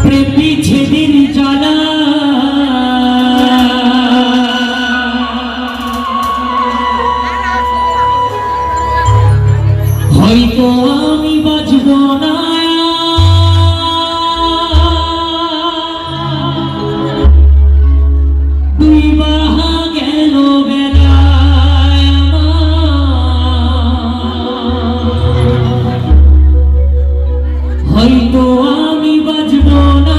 প্রেমী ছেদির জ্বালা হয়তো আমি বাঁচব না দুই বাহা গেল বেলায় হয়তো আমি বাঁচব না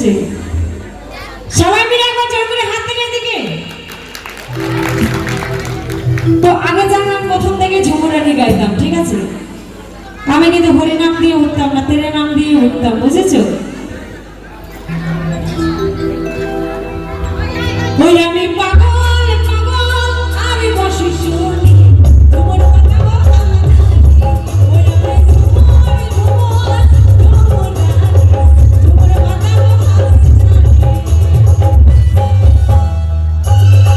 আছে? সবাই মিলে একবার জোর করে হাত দিলে দিকে। তো আগে জানলাম প্রথম থেকে ঝুমুরানি গাইতাম, ঠিক আছে? আমি কিন্তু হরি নাম দিয়ে উঠতাম না, তেরে নাম দিয়ে উঠতাম, বুঝেছো? ওই আমি পাগল পাগল আমি বসে শুনি তোমার কথা বলা, ওই আমি ঝুমুর ঝুমুর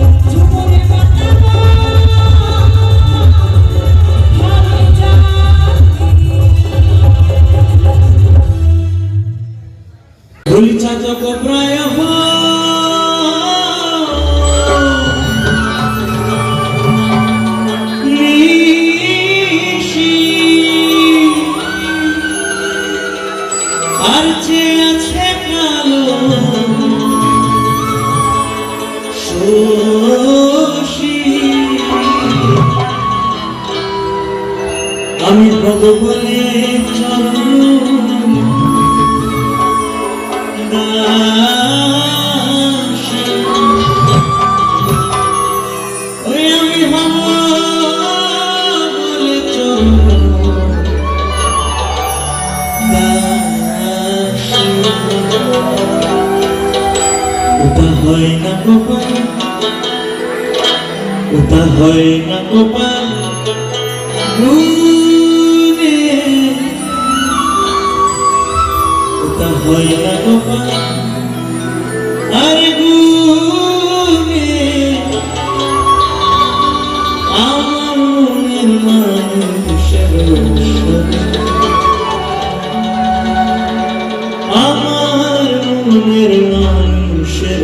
ঝুমুর ঝুমুর কথা আমি ভগবানে চরণ দাসী, ওই আমি ভগবানে চরণ দাসী। ওটা হয় না গোপাল, ওটা হয় না গোপাল, ওটা হয় না গোপাল, আরে গুনে আমার মনের মানুষের, আমার মনের মানুষের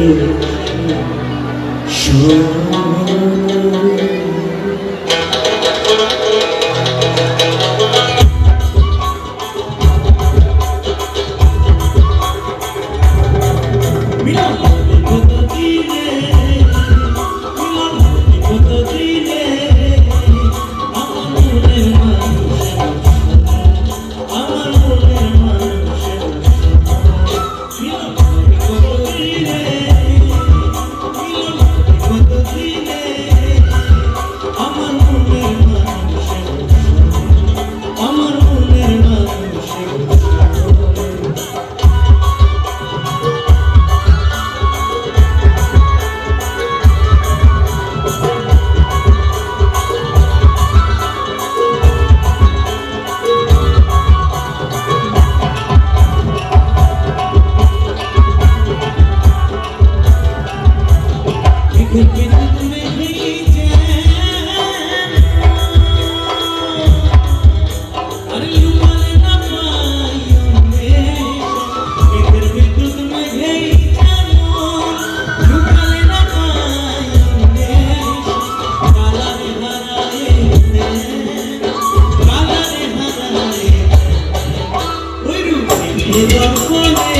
দিলে দর্পণে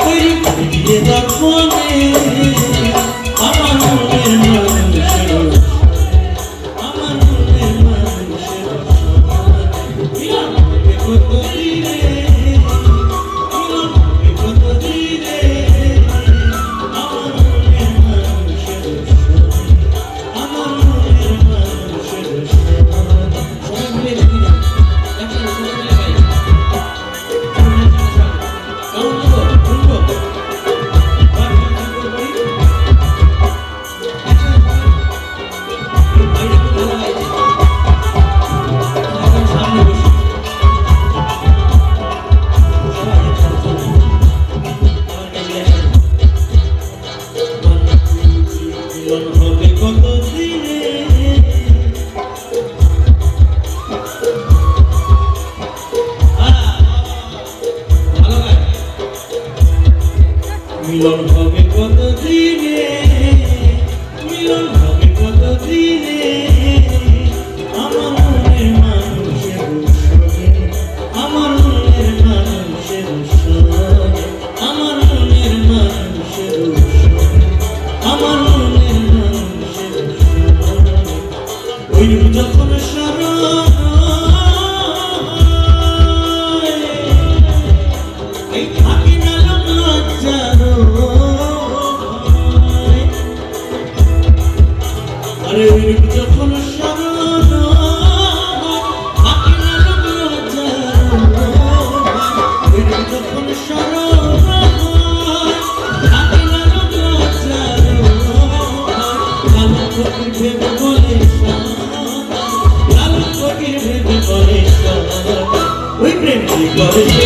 ওই দিলে দর্পণে আমার মনের মানুষের আমার মনের মানুষের কত দিলে কত দিলে আমার মনের মানুষের আমার মনের মানুষের সবাই মিলে দেখি না একসাথে সবাই মিলে গাই কেমন দেবো শুনবো ভাইরা খুব ভালো গাইছে এখন সামনে বসি সবাই একসাথে চলো আমার কাছে আসেন মিলন হবে কত দিনে ভালো গায় মিলন হবে কত দিনে মিলন হবে কত দিনে আমার মনের মানুষের সঙ্গে আমার মনের মানুষের সঙ্গে আমার মনের মানুষের সঙ্গে আমার মনের মানুষের সঙ্গে ওই যখন স্মরণ এই থাকি না লজ্জার আরে ওই যখন স্মরণ থাকি না লজ্জার ওই যখন স্মরণ থাকি না লজ্জার লালন ফকির ভেবে বলে লালন ফকির ভেবে বলে ওই প্রেম কি করে